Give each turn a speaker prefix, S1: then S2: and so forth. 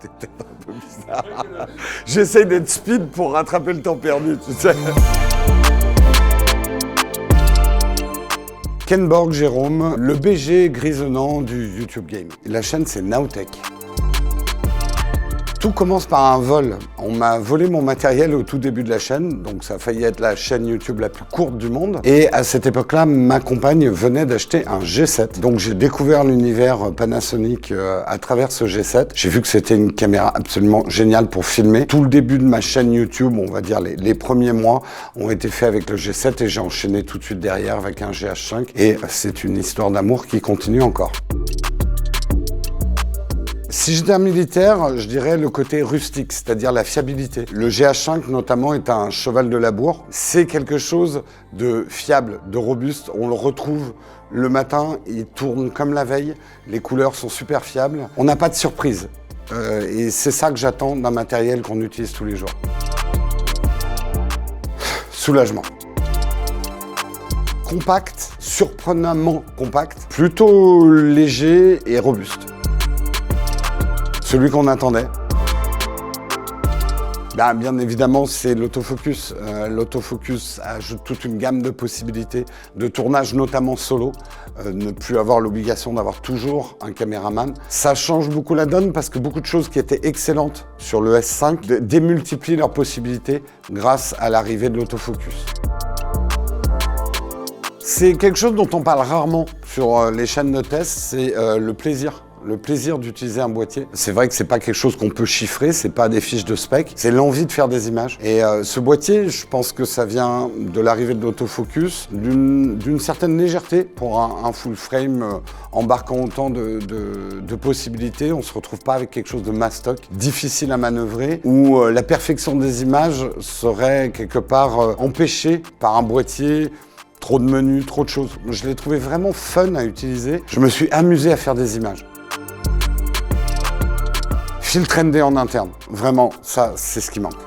S1: C'était peut-être un peu bizarre. J'essaye d'être speed pour rattraper le temps perdu, tu sais. Ken Borg, Jérôme, le BG grisonnant du YouTube Game. La chaîne, c'est Nowtech. Tout commence par un vol. On m'a volé mon matériel au tout début de la chaîne, donc ça a failli être la chaîne YouTube la plus courte du monde. Et à cette époque-là, ma compagne venait d'acheter un G7. Donc j'ai découvert l'univers Panasonic à travers ce G7. J'ai vu que c'était une caméra absolument géniale pour filmer. Tout le début de ma chaîne YouTube, on va dire les premiers mois, ont été faits avec le G7 et j'ai enchaîné tout de suite derrière avec un GH5. Et c'est une histoire d'amour qui continue encore. Si j'étais un militaire, je dirais le côté rustique, c'est-à-dire la fiabilité. Le GH5 notamment est un cheval de labour. C'est quelque chose de fiable, de robuste. On le retrouve le matin, il tourne comme la veille. Les couleurs sont super fiables. On n'a pas de surprise. Et c'est ça que j'attends d'un matériel qu'on utilise tous les jours. Soulagement. Compact, surprenamment compact, plutôt léger et robuste. Celui qu'on attendait. Bien évidemment, c'est l'autofocus. L'autofocus ajoute toute une gamme de possibilités de tournage, notamment solo. Ne plus avoir l'obligation d'avoir toujours un caméraman. Ça change beaucoup la donne parce que beaucoup de choses qui étaient excellentes sur le S5 démultiplient leurs possibilités grâce à l'arrivée de l'autofocus. C'est quelque chose dont on parle rarement sur les chaînes de test, c'est le plaisir. Le plaisir d'utiliser un boîtier. C'est vrai que c'est pas quelque chose qu'on peut chiffrer, c'est pas des fiches de spec, c'est l'envie de faire des images. Et ce boîtier, je pense que ça vient de l'arrivée de l'autofocus, d'une certaine légèreté pour un full frame embarquant autant de possibilités. On se retrouve pas avec quelque chose de mastoc, difficile à manœuvrer, où la perfection des images serait quelque part empêchée par un boîtier. Trop de menus, trop de choses. Je l'ai trouvé vraiment fun à utiliser. Je me suis amusé à faire des images. Filtre ND en interne, vraiment, ça, c'est ce qui manque.